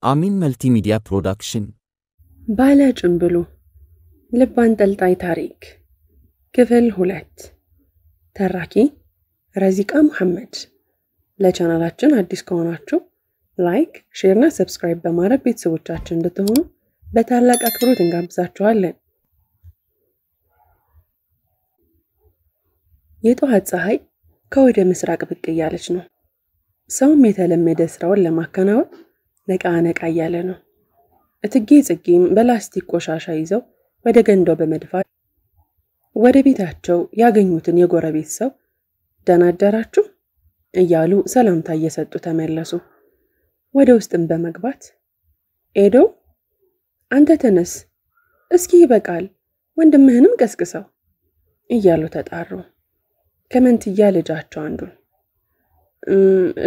አሚን መልቲሚዲያ ፕሮዳክሽን ባለ ጭምብሉ ልብ አንጠልጣይ ታሪክ ክፍል 2 ተራኪ ረዚቃ መሐመድ። ለቻናላችን አዲስ ከሆናችሁ ላይክ፣ ሼር እና ሰብስክራይብ በማድረግ ቤተሰቦቻችን እንድትሆኑ በታላቅ አክብሮት እንጋብዛችኋለን። የጧት ፀሐይ ከወደ ምስራቅ ብቅ እያለች ነው። ሰውም የተለመደ ስራውን ለማከናወን ነቃ እያለ ነው። እትጌ ጽጌም በላስቲክ ቆሻሻ ይዘው ወደ ገንዳው በመድፋት ወደ ቤታቸው ያገኙትን የጎረቤት ሰው ደህና አደራችሁ እያሉ ሰላምታ እየሰጡ ተመለሱ። ወደ ውስጥም በመግባት ኤዶ አንተ ተነስ፣ እስኪ ይበቃል፣ ወንድምህንም ቀስቅሰው እያሉ ተጣሩ። ከመንትያ ልጃቸው አንዱን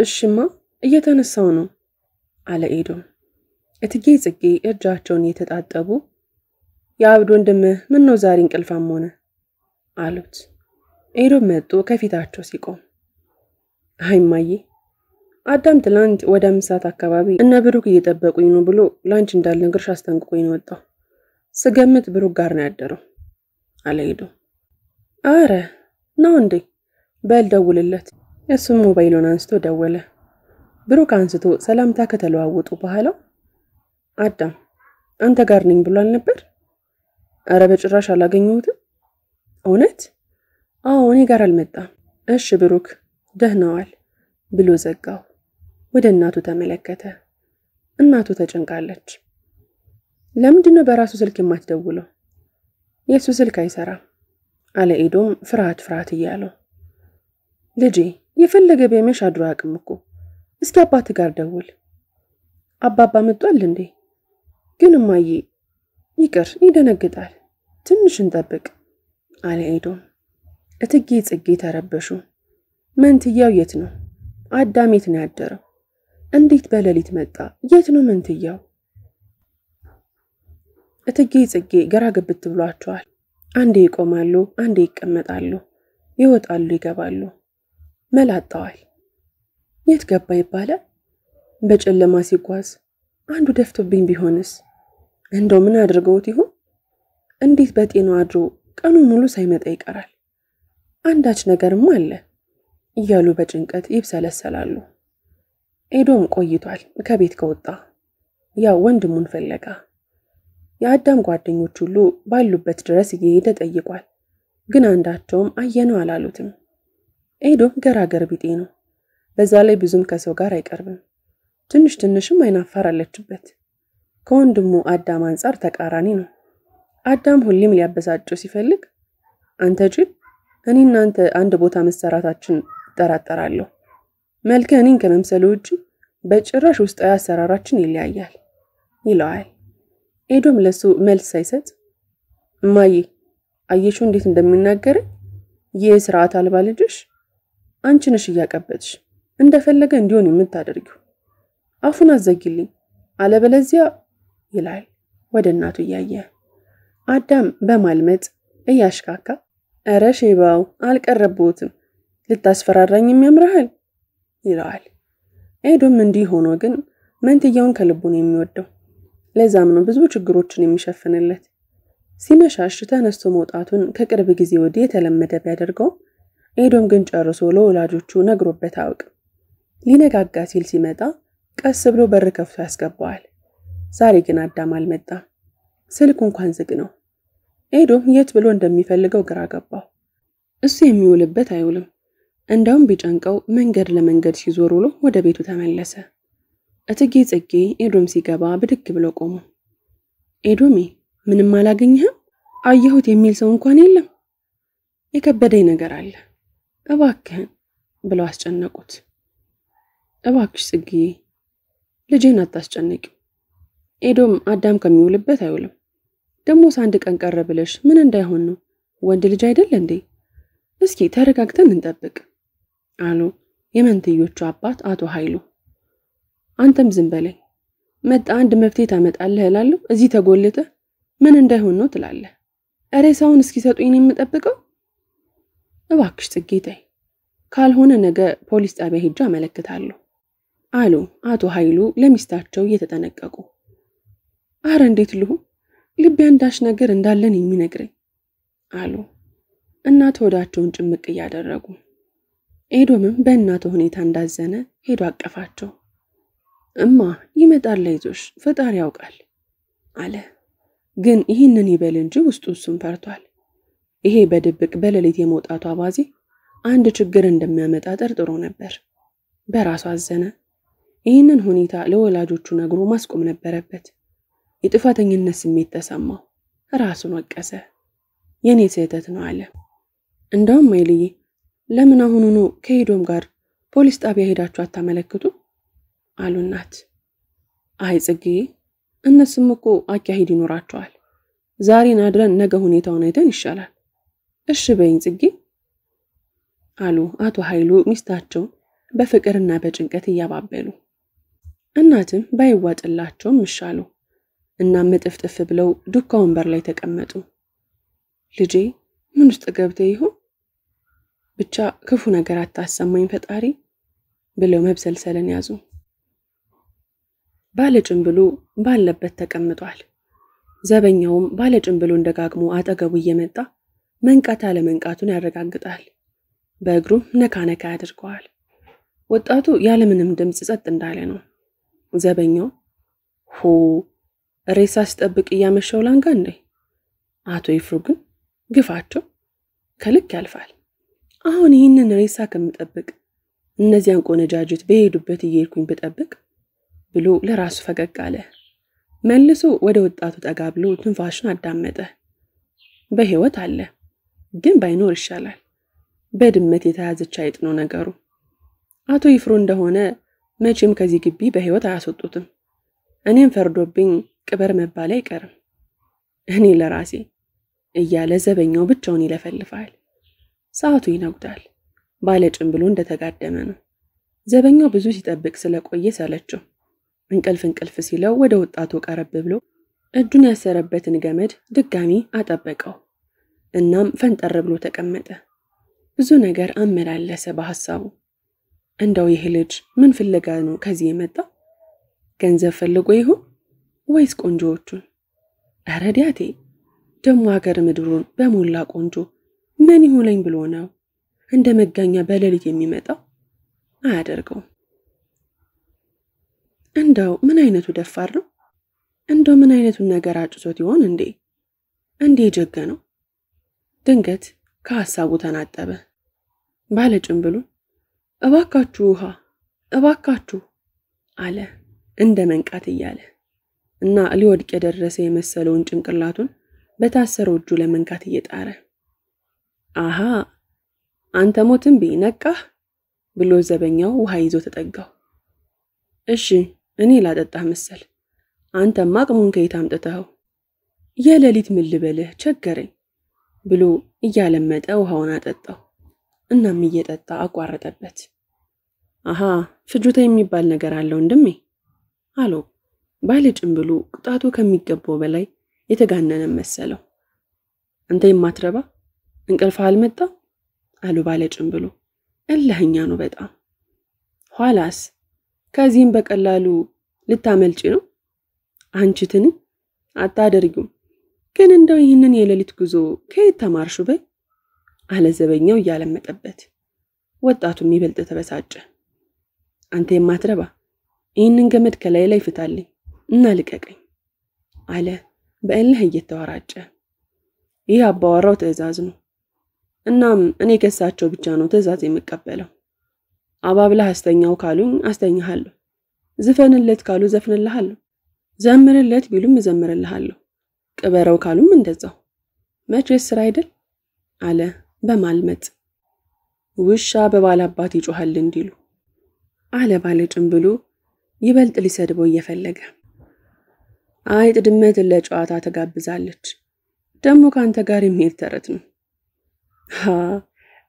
እሺማ እየተነሳው ነው አለ ኤዶ። እትጌ ጽጌ እጃቸውን እየተጣጠቡ የአብድ ወንድምህ ምን ነው ዛሬ እንቅልፋም ሆነ አሉት። ኤዶ መጥቶ ከፊታቸው ሲቆም አይማዬ አዳም ትላንት ወደ ምሳት አካባቢ እነ ብሩክ እየጠበቁኝ ነው ብሎ ላንቺ እንዳልነግርሽ አስጠንቅቆኝ ነው ወጣው። ስገምት ብሩክ ጋር ነው ያደረው አለ ኤዶ። አረ ነው እንዴ? በል ደውልለት። እሱም ሞባይሉን አንስቶ ደወለ። ብሩክ አንስቶ ሰላምታ ከተለዋወጡ በኋላ አዳም አንተ ጋር ነኝ ብሏል ነበር? አረ በጭራሽ አላገኘሁትም። እውነት? አዎ እኔ ጋር አልመጣም። እሺ ብሩክ ደህናዋል ብሎ ዘጋው። ወደ እናቱ ተመለከተ። እናቱ ተጨንቃለች። ለምንድነው በራሱ ስልክ የማትደውለው? የሱ ስልክ አይሰራም አለ ኤዶም ፍርሃት እያለው። ልጄ የፈለገ ቢመሽ አድሮ አቅም እኮ እስኪ አባት ጋር ደውል። አባባ መጥቷል እንዴ? ግን እማዬ ይቅር ይደነግጣል፣ ትንሽ እንጠብቅ አለ ኤዶም። እትጌ ጽጌ ተረበሹ። መንትያው የት ነው? አዳም የት ነው ያደረው? እንዴት በሌሊት መጣ? የት ነው መንትያው? እትጌ ጽጌ ግራ ገብት ብሏቸዋል። አንዴ ይቆማሉ፣ አንዴ ይቀመጣሉ፣ ይወጣሉ፣ ይገባሉ። መላጣዋል። የት ገባ ይባላል? በጨለማ ሲጓዝ አንዱ ደፍቶብኝ ቢሆንስ? እንደው ምን አድርገውት ይሆን? እንዴት በጤናው አድሮ ቀኑ ሙሉ ሳይመጣ ይቀራል? አንዳች ነገርም አለ እያሉ በጭንቀት ይብሰለሰላሉ። ኤዶም ቆይቷል ከቤት ከወጣ። ያው ወንድሙን ፈለጋ። የአዳም ጓደኞች ሁሉ ባሉበት ድረስ እየሄደ ጠይቋል። ግን አንዳቸውም አየነው አላሉትም። ኤዶም ገራገር ቢጤ ነው። በዛ ላይ ብዙም ከሰው ጋር አይቀርብም። ትንሽም አይናፋር አለችበት። ከወንድሙ አዳም አንፃር ተቃራኒ ነው። አዳም ሁሌም ሊያበሳጨው ሲፈልግ አንተ ጅል፣ እኔ እናንተ አንድ ቦታ መሰራታችን እጠራጠራለሁ። መልከ እኔን ከመምሰሉ ውጪ በጭራሽ ውስጣዊ አሰራራችን ይለያያል ይለዋል። ኤዶም ለሱ መልስ ሳይሰጥ እማዬ አየሽው እንዴት እንደሚናገር? ይህ ስርዓት አልባ ልጅሽ አንቺ ነሽ እያቀበጥሽ እንደፈለገ እንዲሆን የምታደርጊው። አፉን አዘጊልኝ አለበለዚያ ይላል ወደ እናቱ እያየ። አዳም በማልመጥ እያሽካካ አረ ሼባው አልቀረበውትም፣ ልታስፈራራኝ የሚያምርሃል ይለዋል። ኤዶም እንዲህ ሆኖ ግን መንትያውን ከልቡን የሚወደው። ለዛም ነው ብዙ ችግሮችን የሚሸፍንለት። ሲመሻሽ ተነስቶ መውጣቱን ከቅርብ ጊዜ ወዲህ የተለመደ ቢያደርገው ኤዶም ግን ጨርሶ ለወላጆቹ ነግሮበት አያውቅም። ሊነጋጋ ሲል ሲመጣ ቀስ ብሎ በር ከፍቶ ያስገባዋል። ዛሬ ግን አዳም አልመጣም። ስልኩ እንኳን ዝግ ነው። ኤዶም የት ብሎ እንደሚፈልገው ግራ ገባው። እሱ የሚውልበት አይውልም። እንደውም ቢጨንቀው መንገድ ለመንገድ ሲዞር ውሎ ወደ ቤቱ ተመለሰ። እትጌ ጽጌ ኤዶም ሲገባ ብድግ ብሎ ቆሙ። ኤዶሜ ምንም አላገኘህም? አየሁት የሚል ሰው እንኳን የለም? የከበደኝ ነገር አለ እባክህን ብለው አስጨነቁት። እባክሽ ጽጌ ልጄን አታስጨንቂው። ኤዶም አዳም ከሚውልበት አይውልም። ደሞስ አንድ ቀን ቀረ ብለሽ ምን እንዳይሆን ነው? ወንድ ልጅ አይደል እንዴ? እስኪ ተረጋግተን እንጠብቅ አሉ የመንትዮቹ አባት አቶ ኃይሉ። አንተም ዝም በለኝ፣ መጣ አንድ መፍትሄ ታመጣለህ እላለሁ፣ እዚህ ተጎልተ ምን እንዳይሆን ነው ትላለህ? ሬሳውን እስኪ ሰጡኝ ነው የምጠብቀው? እባክሽ ጽጌ ተይ፣ ካልሆነ ነገ ፖሊስ ጣቢያ ሄጄ አመለክታለሁ አሉ አቶ ኃይሉ ለሚስታቸው እየተጠነቀቁ። አረ እንዴት ልሁ ልቤ አንዳች ነገር እንዳለን የሚነግረኝ አሉ እናት ሆዳቸውን ጭምቅ እያደረጉ። ኤዶምም በእናቱ ሁኔታ እንዳዘነ ሄዶ አቀፋቸው። እማ ይመጣል አይዞሽ ፈጣሪ ያውቃል አለ። ግን ይህንን ይበል እንጂ ውስጡ እሱም ፈርቷል። ይሄ በድብቅ በሌሊት የመውጣቱ አባዜ አንድ ችግር እንደሚያመጣ ጠርጥሮ ነበር። በራሱ አዘነ። ይህንን ሁኔታ ለወላጆቹ ነግሮ ማስቆም ነበረበት። የጥፋተኝነት ስሜት ተሰማው። ራሱን ወቀሰ። የኔ ስህተት ነው አለ። እንደውም ማይልዬ ለምን አሁኑኑ ከኤዶም ጋር ፖሊስ ጣቢያ ሄዳችሁ አታመለክቱ አሉ እናት። አይ ጽጌ እነሱም እኮ አካሄድ ይኖራቸዋል። ዛሬን አድረን ነገ ሁኔታውን አይተን ይሻላል። እሺ በይኝ ጽጌ አሉ አቶ ኃይሉ ሚስታቸው በፍቅርና በጭንቀት እያባበሉ። እናትም ባይዋጥላቸውም ይሻሉ እና መጥፍጥፍ ብለው ዱካ ወንበር ላይ ተቀመጡ። ልጄ ምን ውስጥ ገብተህ ይሆን? ብቻ ክፉ ነገር አታሰማኝ ፈጣሪ ብለው መብሰልሰልን ያዙ። ባለጭንብሉ ባለበት ተቀምጧል። ዘበኛውም ባለጭንብሉን ደጋግሞ አጠገቡ እየመጣ መንቃት አለመንቃቱን ያረጋግጣል። በእግሩም ነካ ነካ ያደርገዋል። ወጣቱ ያለምንም ድምጽ ጸጥ እንዳለ ነው። ዘበኛው ሬሳ ሲጠብቅ እያመሸው ላንጋ እንዴ? አቶ ይፍሩ ግን ግፋቸው ከልክ ያልፋል። አሁን ይህንን ሬሳ ከምጠብቅ እነዚያን ቆነጃጅት በሄዱበት እየሄድኩኝ ብጠብቅ ብሎ ለራሱ ፈገግ አለ። መልሶ ወደ ወጣቱ ጠጋ ብሎ ትንፋሹን አዳመጠ። በህይወት አለ፣ ግን ባይኖር ይሻላል። በድመት የተያዘች አይጥ ነው ነገሩ። አቶ ይፍሩ እንደሆነ መቼም ከዚህ ግቢ በህይወት አያስወጡትም። እኔም ፈርዶብኝ ቅበር መባል አይቀርም። እኔ ለራሴ እያለ ዘበኛው ብቻውን ይለፈልፋል። ሰዓቱ ይነጉዳል። ባለጭንብሉ እንደተጋደመ ነው። ዘበኛው ብዙ ሲጠብቅ ስለቆየ ሰለቸው። እንቅልፍ ሲለው ወደ ወጣቱ ቀረብ ብሎ እጁን ያሰረበትን ገመድ ድጋሚ አጠበቀው። እናም ፈንጠር ብሎ ተቀመጠ። ብዙ ነገር አመላለሰ በሐሳቡ። እንደው ይህ ልጅ ምን ፍለጋ ነው ከዚህ የመጣው? ገንዘብ ፈልጎ ይሆን ወይስ ቆንጆዎቹን? ኧረ ዲያቴ ደሞ ሀገር ምድሩን በሞላ ቆንጆ ምን ይሆነኝ ብሎ ነው እንደ መጋኛ በሌሊት የሚመጣው? አያደርገው። እንደው ምን አይነቱ ደፋር ነው? እንደው ምን አይነቱን ነገር አጭሶት ይሆን እንዴ? እንዴ ጀገነው። ድንገት ከሐሳቡ ተናጠበ። ባለጭንብሉ እባካችሁ ውሃ እባካችሁ አለ እንደ መንቃት እያለ እና ሊወድቅ የደረሰ የመሰለውን ጭንቅላቱን በታሰረው እጁ ለመንካት እየጣረ አሃ አንተ ሞትን ቢነቃህ ብሎ ዘበኛው ውሃ ይዞ ተጠጋው። እሺ እኔ ላጠጣህ መሰል አንተማ አቅሙን ከየት አምጥተኸው? የሌሊት ምን ልበልህ ቸገረኝ ብሎ እያለመጠ ውሃውን አጠጣው። እናም እየጠጣ አቋረጠበት። አሃ ፍጆታ የሚባል ነገር አለው እንደም አሎ ባለጭንብሉ ቅጣቱ ከሚገባው በላይ የተጋነነ መሰለው። አንተ የማትረባ እንቅልፍ አልመጣ አሉ ባለጭንብሉ። እልህኛ ነው በጣም። ኋላስ ከዚህም በቀላሉ ልታመልጪ ነው? አንቺትን አታደርጊም። ግን እንደው ይህንን የሌሊት ጉዞ ከየት ተማርሹ በይ አለ ዘበኛው እያለመጠበት። ወጣቱም ይበልጥ ተበሳጨ። አንተ የማትረባ ይህንን ገመድ ከላይ ላይ ፍታልኝ እና ልቀቀኝ አለ በእልህ እየተወራጨ። ይህ አባወራው ትዕዛዝ ነው። እናም እኔ ከሳቸው ብቻ ነው ትዕዛዝ የምቀበለው። አባብላ አስተኛው ካሉኝ አስተኛሃለሁ፣ ዝፈንለት ካሉ ዘፍንልሃለሁ፣ ዘምርለት ቢሉም ዘምርልሃለሁ፣ ቅበረው ካሉም እንደዛው። መቼስ ስራ አይደል አለ በማልመጥ። ውሻ በባላባት ይጮሃል እንዲሉ አለ ባለጭንብሉ ይበልጥ ሊሰድበው እየፈለገ። አይጥ ድመት ለጨዋታ ተጋብዛለች። ደሞ ካንተ ጋር የሚሄድ ተረት ነው።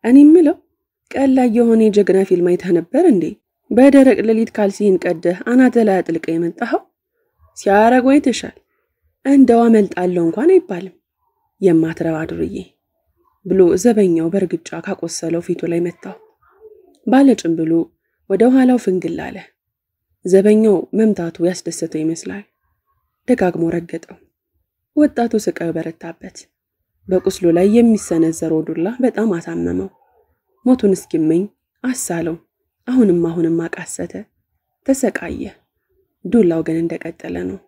እኔ ምለው ቀላ የሆነ የጀግና ፊልም አይተህ ነበር እንዴ? በደረቅ ሌሊት ካልሲን ቀደህ አናተ ላይ አጥልቀ የመጣኸው ሲያረግ ወይ ተሻል እንደው አመልጣለሁ እንኳን አይባልም የማትረባ ዱርዬ ብሎ ዘበኛው በርግጫ ካቆሰለው ፊቱ ላይ መታው። ባለጭንብሉ ወደ ኋላው ፍንግል አለ። ዘበኛው መምታቱ ያስደሰተው ይመስላል። ደጋግሞ ረገጠው። ወጣቱ ስቃዩ በረታበት። በቁስሉ ላይ የሚሰነዘረው ዱላ በጣም አሳመመው። ሞቱን እስኪመኝ አሳለው። አሁንም አቃሰተ። ተሰቃየ። ዱላው ግን እንደቀጠለ ነው።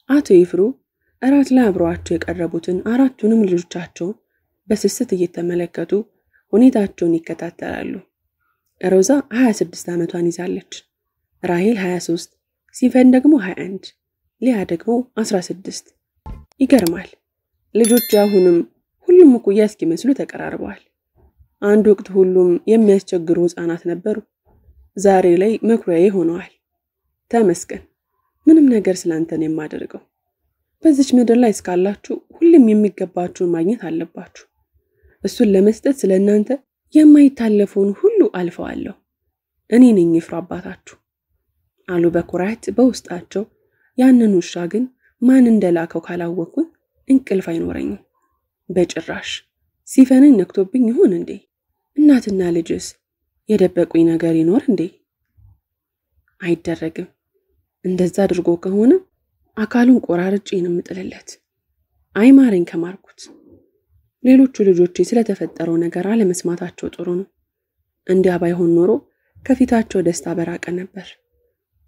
አቶ ይፍሩ እራት ላይ አብረዋቸው የቀረቡትን አራቱንም ልጆቻቸው በስስት እየተመለከቱ ሁኔታቸውን ይከታተላሉ። ሮዛ 26 ዓመቷን ይዛለች። ራሄል 23፣ ሲፈን ደግሞ 21፣ ሊያ ደግሞ 16። ይገርማል። ልጆች አሁንም ሁሉም እኩያ እስኪመስሉ ተቀራርበዋል። አንድ ወቅት ሁሉም የሚያስቸግሩ ህፃናት ነበሩ። ዛሬ ላይ መኩሪያዬ ሆነዋል። ተመስገን። ምንም ነገር ስላንተን የማደርገው። በዚች ምድር ላይ እስካላችሁ ሁሉም የሚገባችሁን ማግኘት አለባችሁ። እሱን ለመስጠት ስለናንተ የማይታለፈውን ሁሉ አልፈዋለሁ። እኔ ነኝ ይፍሩ አባታችሁ አሉ በኩራት በውስጣቸው። ያንን ውሻ ግን ማን እንደላከው ካላወቅኩኝ እንቅልፍ አይኖረኝም። በጭራሽ ሲፈንን ነክቶብኝ ይሆን እንዴ? እናትና ልጅስ የደበቁኝ ነገር ይኖር እንዴ? አይደረግም። እንደዛ አድርጎ ከሆነ አካሉን ቆራርጬ ነው የምጥልለት። አይማረኝ ከማርኩት። ሌሎቹ ልጆቼ ስለተፈጠረው ነገር አለመስማታቸው ጥሩ ነው። እንዲያ ባይሆን ኖሮ ከፊታቸው ደስታ በራቀ ነበር።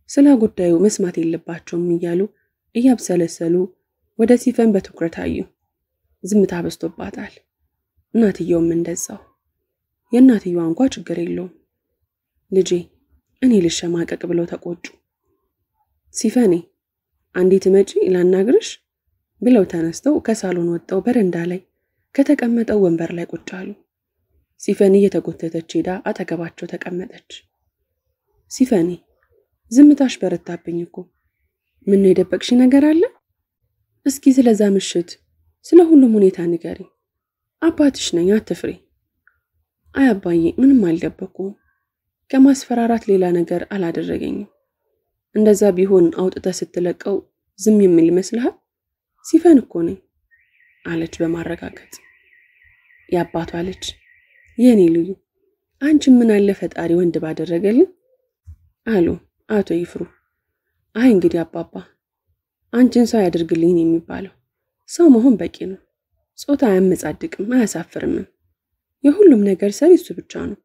ስለ ጉዳዩ መስማት የለባቸውም እያሉ እያብሰለሰሉ ወደ ሲፈን በትኩረት አዩ። ዝምታ በዝቶባታል። እናትየውም እንደዛው። የእናትየዋ እንኳ ችግር የለውም። ልጄ እኔ ልሸማቀቅ ብለው ተቆጩ። ሲፈኔ አንዲት መጪ ላናግርሽ ብለው ተነስተው ከሳሎን ወጣው በረንዳ ላይ ከተቀመጠው ወንበር ላይ ቁጭ አሉ። ሲፈን እየተጎተተች ሄዳ አጠገባቸው ተቀመጠች። ሲፈኔ ዝምታሽ በረታብኝ እኮ። ምን ነው የደበቅሽ ነገር አለ? እስኪ ስለዛ ምሽት ስለ ሁሉም ሁኔታ ንገሪ። አባትሽ ነኝ አትፍሪ። አይ አባዬ ምንም አልደበኩም። ከማስፈራራት ሌላ ነገር አላደረገኝም። እንደዛ ቢሆን አውጥተህ ስትለቀው ዝም የሚል ይመስልሃል? ሲፈን እኮ ነኝ አለች በማረጋገጥ። ያባቷ ልጅ የኔ ልዩ አንቺ ምን አለ ፈጣሪ ወንድ ባደረገልኝ አሉ አቶ ይፍሩ። አይ እንግዲህ አባባ አንቺን ሰው ያድርግልኝ የሚባለው ሰው መሆን በቂ ነው። ጾታ አያመጻድቅም አያሳፍርም። የሁሉም ነገር ሰሪ እሱ ብቻ ነው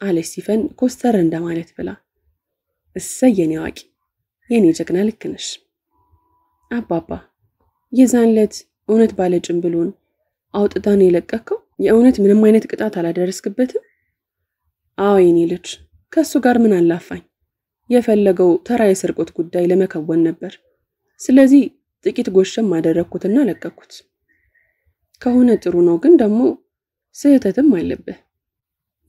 አለች ሲፈን ኮስተር እንደማለት ብላ። እሰይ የኔ አዋቂ የኔ ጀግና ልክ ነሽ። አባባ የዛንለት እውነት ባለ ጭምብሉን አውጥታን የለቀቀው የእውነት ምንም አይነት ቅጣት አላደረስክበትም? አዎ የኔ ልጅ ከሱ ጋር ምን አላፋኝ። የፈለገው ተራ የስርቆት ጉዳይ ለመከወን ነበር። ስለዚህ ጥቂት ጎሸም አደረኩትና ለቀኩት። ከሆነ ጥሩ ነው፣ ግን ደግሞ ስህተትም አለበት።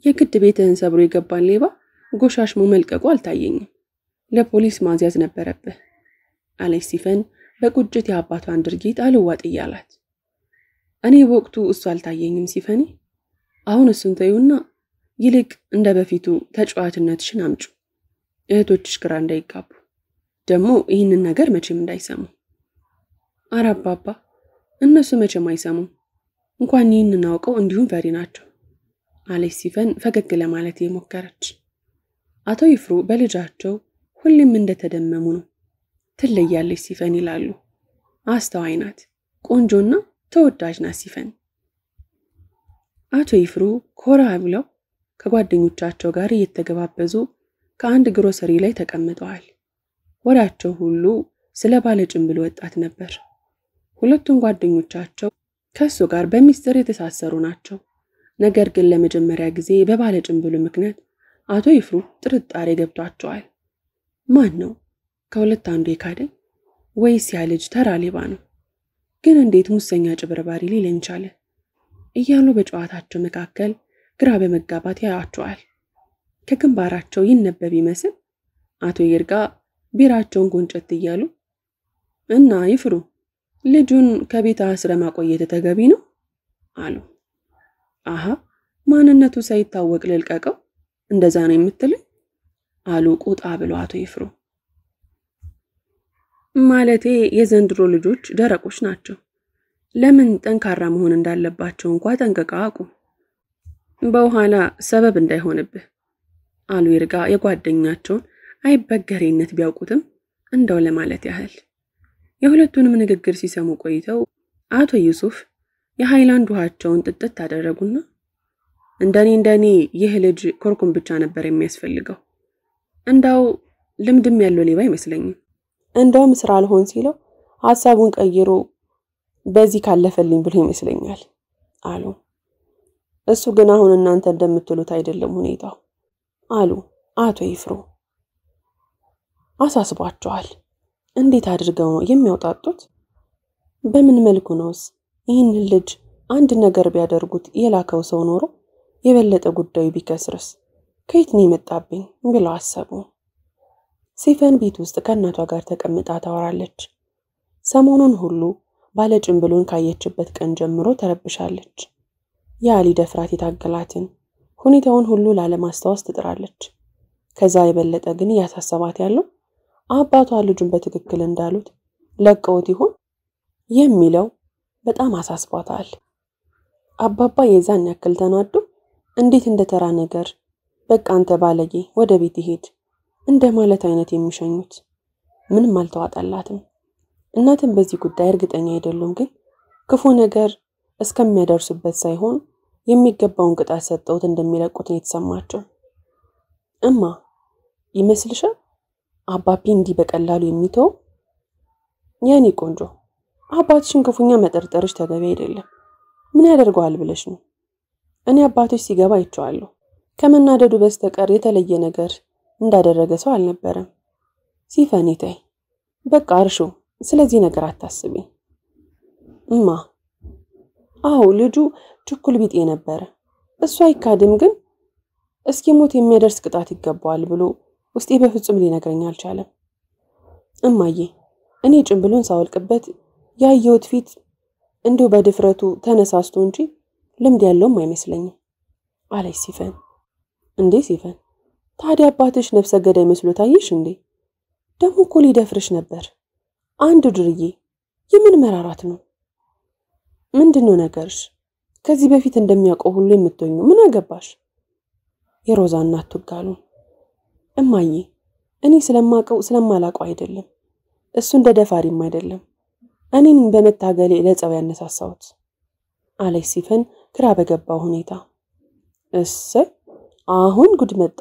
የግድ ቤትህን ሰብሮ የገባን ሌባ ጎሻሽሞ መልቀቁ አልታየኝም። ለፖሊስ ማዝያዝ ነበረብህ አለች ሲፈን በቁጭት የአባቷን ድርጊት አልዋጥ እያላት። እኔ በወቅቱ እሱ አልታየኝም ሲፈኒ። አሁን እሱን ተይውና ይልቅ እንደ በፊቱ ተጫዋችነትሽን አምጩ። እህቶችሽ ግራ እንዳይጋቡ፣ ደግሞ ይህንን ነገር መቼም እንዳይሰሙ። ኧረ አባባ እነሱ መቼም አይሰሙም። እንኳን ይህንን አውቀው እንዲሁም ፈሪ ናቸው አለች ሲፈን ፈገግ ለማለት የሞከረች። አቶ ይፍሩ በልጃቸው ሁሌም እንደተደመሙ ነው። ትለያለች ሲፈን ይላሉ። አስተዋይ ናት፣ ቆንጆና ተወዳጅ ናት ሲፈን። አቶ ይፍሩ ኮራ ብለው ከጓደኞቻቸው ጋር እየተገባበዙ ከአንድ ግሮሰሪ ላይ ተቀምጠዋል። ወሬያቸው ሁሉ ስለ ባለ ጭምብል ወጣት ነበር። ሁለቱም ጓደኞቻቸው ከሱ ጋር በሚስጥር የተሳሰሩ ናቸው። ነገር ግን ለመጀመሪያ ጊዜ በባለ ጭምብሉ ምክንያት አቶ ይፍሩ ጥርጣሬ ገብቷቸዋል። ማን ነው ከሁለት አንዱ የካደኝ? ወይስ ያ ልጅ ተራ ሌባ ነው? ግን እንዴት ሙሰኛ ጭበርባሪ ሊለኝ ቻለ? እያሉ በጨዋታቸው መካከል ግራ በመጋባት ያያቸዋል። ከግንባራቸው ይነበብ ይመስል አቶ ይርጋ ቢራቸውን ጎንጨት እያሉ እና ይፍሩ ልጁን ከቤት አስረ ማቆየት ተገቢ ነው አሉ። አሃ ማንነቱ ሳይታወቅ ልልቀቀው እንደዛ ነው የምትለኝ አሉ ቁጣ ብለው አቶ ይፍሩ። ማለቴ የዘንድሮ ልጆች ደረቆች ናቸው። ለምን ጠንካራ መሆን እንዳለባቸው እንኳን ጠንቅቀው አቁ። በኋላ ሰበብ እንዳይሆንብህ አሉ ይርጋ የጓደኛቸውን አይበገሬነት ቢያውቁትም እንደው ለማለት ያህል። የሁለቱንም ንግግር ሲሰሙ ቆይተው አቶ ዩሱፍ የሃይላንድ ውሃቸውን ጥጥት አደረጉና እንደኔ ይህ ልጅ ኮርኩም ብቻ ነበር የሚያስፈልገው። እንዳው ልምድም ያለው ሌባ አይመስለኝም። እንደውም ስራ አልሆን ሲለው ሐሳቡን ቀይሮ በዚህ ካለፈልኝ ብሎ ይመስለኛል አሉ። እሱ ግን አሁን እናንተ እንደምትሉት አይደለም ሁኔታው አሉ አቶ ይፍሩ። አሳስቧቸዋል። እንዴት አድርገው ነው የሚያውጣጡት? በምን መልኩ ነውስ ይህን ልጅ አንድ ነገር ቢያደርጉት የላከው ሰው ኖሮ የበለጠ ጉዳዩ ቢከስርስ ከየት ነው የመጣብኝ ብለው አሰቡ። ሲፈን ቤት ውስጥ ከእናቷ ጋር ተቀምጣ ታወራለች። ሰሞኑን ሁሉ ባለጭንብሉን ካየችበት ቀን ጀምሮ ተረብሻለች። ያሊ ደፍራት የታገላትን ሁኔታውን ሁሉ ላለማስታወስ ትጥራለች። ከዛ የበለጠ ግን ያሳሰባት ያለው አባቷ ልጁን በትክክል እንዳሉት ለቀውት ይሆን የሚለው በጣም አሳስቧታል። አባባ የዛን ያክል ተናዶ እንዴት እንደተራ ነገር በቃ አንተ ባለጌ ወደ ቤት ይሄድ እንደማለት አይነት የሚሸኙት ምንም አልተዋጣላትም። እናትም በዚህ ጉዳይ እርግጠኛ አይደሉም፣ ግን ክፉ ነገር እስከሚያደርሱበት ሳይሆን የሚገባውን ቅጣት ሰጠውት እንደሚለቁት ነው የተሰማቸው። እማ ይመስልሻል አባቢ እንዲህ በቀላሉ የሚተው? የኔ ቆንጆ አባትሽን ክፉኛ መጠርጠርሽ ተገቢ አይደለም። ምን ያደርገዋል ብለሽ ነው? እኔ አባትሽ ሲገባ አይቼዋለሁ። ከመናደዱ በስተቀር የተለየ ነገር እንዳደረገ ሰው አልነበረም። ሲፈኒታይ በቃ እርሹ፣ ስለዚህ ነገር አታስቢ። እማ አው ልጁ ችኩል ቢጤ ነበር። እሱ አይካድም፣ ግን እስኪሞት የሚያደርስ ቅጣት ይገባዋል ብሎ ውስጤ በፍጹም ሊነግረኝ አልቻለም። እማዬ እኔ ጭንብሉን ሳወልቅበት ያየሁት ፊት እንዲሁ በድፍረቱ ተነሳስቶ እንጂ ልምድ ያለውም አይመስለኝም አለች ሲፈን። እንዴ ሲፈን ታዲያ አባትሽ ነፍሰ ገዳይ መስሎ ታየሽ እንዴ? ደሞ እኮ ሊደፍርሽ ነበር። አንድ ድርዬ የምን መራራት ነው? ምንድነው ነገርሽ? ከዚህ በፊት እንደሚያውቀው ሁሉ የምትሆኙ ምን አገባሽ? የሮዛ እናት ትጋሉ። እማዬ እኔ ስለማላውቀው አይደለም፣ እሱ እንደ ደፋሪም አይደለም፣ እኔን በመታገሌ ለጸው ያነሳሳውት አለች ሲፈን ግራ በገባው ሁኔታ። አሁን ጉድ መጣ።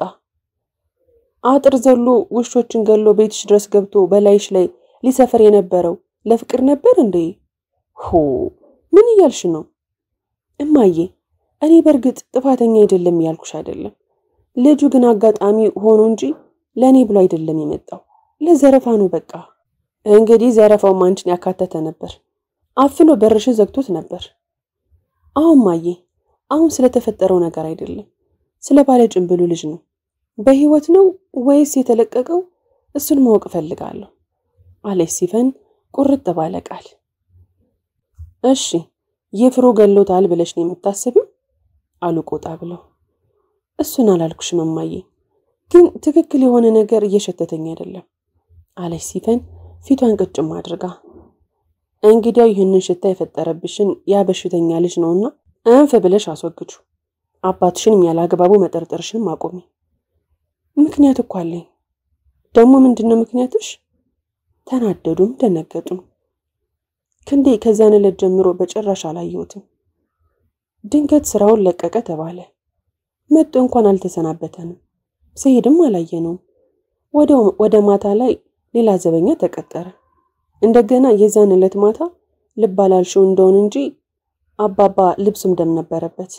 አጥር ዘሎ ውሾችን ገሎ ቤትሽ ድረስ ገብቶ በላይሽ ላይ ሊሰፈር የነበረው ለፍቅር ነበር እንዴ? ምን እያልሽ ነው? እማዬ እኔ በርግጥ ጥፋተኛ አይደለም ያልኩሽ አይደለም። ልጁ ግን አጋጣሚ ሆኖ እንጂ ለኔ ብሎ አይደለም የመጣው፣ ለዘረፋ ነው በቃ። እንግዲህ ዘረፋው ማንችን ያካተተ ነበር። አፍኖ በርሽን ዘግቶት ነበር። እማዬ አሁን ስለተፈጠረው ነገር አይደለም፣ ስለ ባለ ጭንብሉ ልጅ ነው። በህይወት ነው ወይስ የተለቀቀው? እሱን ማወቅ ፈልጋለሁ አለች ሲፈን ቁርጥ ባለ ቃል። እሺ ይፍሩ ገሎታል ብለሽ ነው የምታስቢው? አሉ ቆጣ ብለው። እሱን አላልኩሽም እማዬ፣ ግን ትክክል የሆነ ነገር እየሸተተኝ አይደለም አለች ሲፈን ፊቷን ቅጭም አድርጋ። እንግዲያው ይህንን ሽታ የፈጠረብሽን ያ በሽተኛ ልጅ ነውና አንፈ ብለሽ አስወግጁ። አባትሽንም ያላግባቡ መጠርጠርሽንም አቆሚ። ምክንያት እኮ አለኝ። ደግሞ ምንድነው ምክንያትሽ? ተናደዱም ደነገጡም። ክንዴ ከዛን ዕለት ጀምሮ በጭራሽ አላየሁትም። ድንገት ስራውን ለቀቀ ተባለ። መጥቶ እንኳን አልተሰናበተንም። ሲሄድም አላየነውም። ወደ ማታ ላይ ሌላ ዘበኛ ተቀጠረ። እንደገና የዛን ዕለት ማታ ልብ አላልሽው እንደሆነ እንጂ አባባ ልብሱም ደም ነበረበት።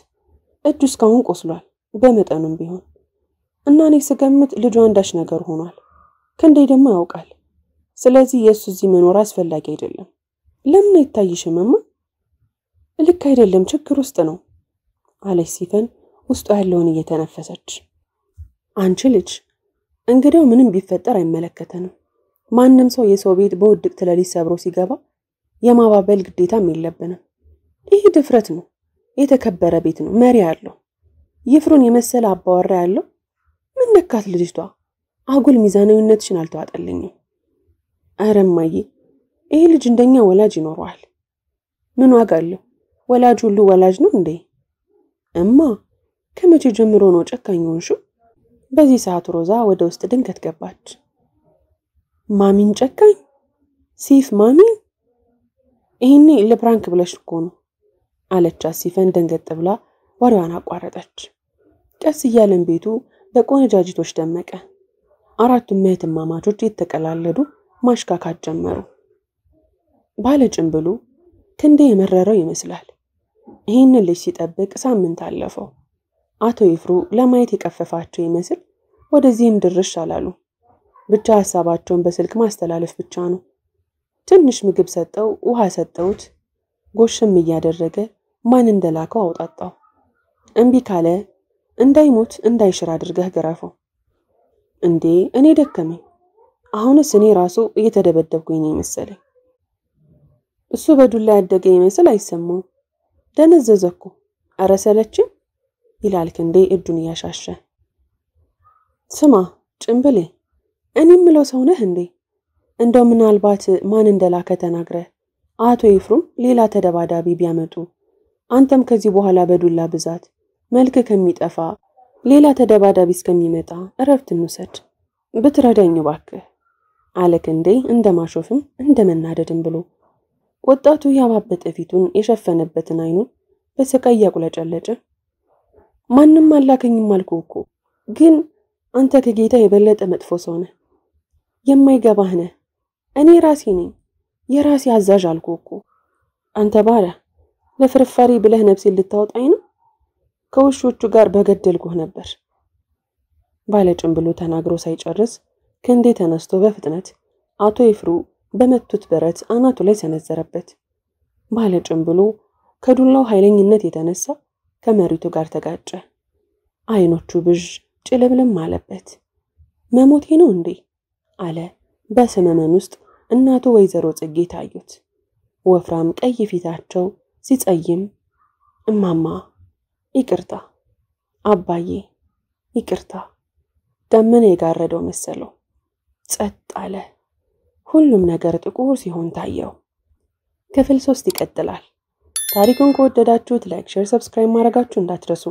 እጁ እስካሁን ቆስሏል በመጠኑም ቢሆን እና እኔ ስገምት ልጁ አንዳች ነገር ሆኗል። ክንዴ ደግሞ ያውቃል። ስለዚህ የሱ እዚህ መኖር አስፈላጊ አይደለም። ለምን አይታይሽም እማ? ልክ አይደለም፣ ችግር ውስጥ ነው አለች ሲፈን ውስጧ ያለውን እየተነፈሰች። አንቺ ልጅ እንግዲያው ምንም ቢፈጠር አይመለከተንም። ማንንም ሰው የሰው ቤት በውድቅት ለሊት ሰብሮ ሲገባ የማባበል ግዴታም የለብንም። ይሄ ድፍረት ነው። የተከበረ ቤት ነው፣ መሪ ያለው ይፍሩን የመሰለ አባወራ ያለው። ምን ነካት ልጅቷ? አጉል ሚዛናዊነትሽን አልተዋጠልኝም። ኧረ እማዬ ይሄ ልጅ እንደኛ ወላጅ ይኖረዋል። ምን ዋጋ አለው? ወላጅ ሁሉ ወላጅ ነው እንዴ? እማ ከመቼ ጀምሮ ነው ጨካኝ ሆንሽው? በዚህ ሰዓት ሮዛ ወደ ውስጥ ድንገት ገባች። ማሚን ጨካኝ ሲፍ ማሚን ይሄኔ ለፕራንክ ብለሽ እኮ ነው አለች ሲፈን ደንገጥ ብላ ወሬዋን አቋረጠች። ቀስ እያለን ቤቱ በቆነጃጅቶች ደመቀ። አራቱም እህትማማቾች የተቀላለዱ ማሽካካት ጀመሩ። ባለ ጭንብሉ ክንዴ የመረረው ይመስላል። ይሄን ልጅ ሲጠብቅ ሳምንት አለፈው። አቶ ይፍሩ ለማየት የቀፈፋቸው ይመስል ወደዚህም ድርሽ አላሉ። ብቻ ሐሳባቸውን በስልክ ማስተላለፍ ብቻ ነው። ትንሽ ምግብ ሰጠው፣ ውሃ ሰጠውት። ጎሽም እያደረገ ማን እንደላከው አውጣጣው። እንቢ ካለ እንዳይሞት እንዳይሽር አድርገህ ገረፈው። እንዴ እኔ ደከመኝ። አሁንስ እኔ ራሱ እየተደበደብኩኝ ነው መሰለኝ። እሱ በዱላ ያደገ ይመስል አይሰማው። ደነዘዘኩ። አረ ሰለችኝ ይላል ክንዴ እጁን ያሻሸ። ስማ ጭንብሌ፣ እኔም ምለው ሰው ነህ እንዴ? እንደው ምናልባት ማን እንደላከ ተናግረ አቶ ይፍሩም ሌላ ተደባዳቢ ቢያመጡ አንተም ከዚህ በኋላ በዱላ ብዛት መልክ ከሚጠፋ ሌላ ተደባዳቢ እስከሚመጣ እረፍት እንውሰድ ብትረዳኝ ባክህ አለ ክንዴ እንደማሾፍም እንደመናደድም ብሎ። ወጣቱ ያባበጠ ፊቱን የሸፈነበትን አይኑን በስቃይ ያቁለጨለጨ። ማንንም አላከኝም አልኩህ እኮ፣ ግን አንተ ከጌታ የበለጠ መጥፎ ሰው ነህ። የማይገባህ ነህ። እኔ ራሴ ነኝ የራሴ አዛዥ አልኩህ እኮ። አንተ ባሪያ ለፍርፋሪ ብለህ ነፍሴን ልታወጣኝ ነው? ከውሾቹ ጋር በገደልኩህ ነበር። ባለ ጭንብሉ ተናግሮ ሳይጨርስ ክንዴ ተነስቶ በፍጥነት አቶ ይፍሩ በመቱት ብረት አናቱ ላይ ሰነዘረበት። ባለ ጭንብሉ ከዱላው ኃይለኝነት የተነሳ ከመሪቱ ጋር ተጋጨ። አይኖቹ ብዥ ጭልምልም አለበት። መሞቴ ነው እንዴ አለ በሰመመን ውስጥ እናቱ ወይዘሮ ጽጌ ታዩት። ወፍራም ቀይ ፊታቸው ሲጸይም እማማ ይቅርታ፣ አባዬ ይቅርታ ደመና የጋረደው መሰለው። ጸጥ አለ። ሁሉም ነገር ጥቁር ሲሆን ታየው። ክፍል 3 ይቀጥላል። ታሪኩን ከወደዳችሁት ላይክ፣ ሼር፣ ሰብስክራይብ ማድረጋችሁ እንዳትረሱ።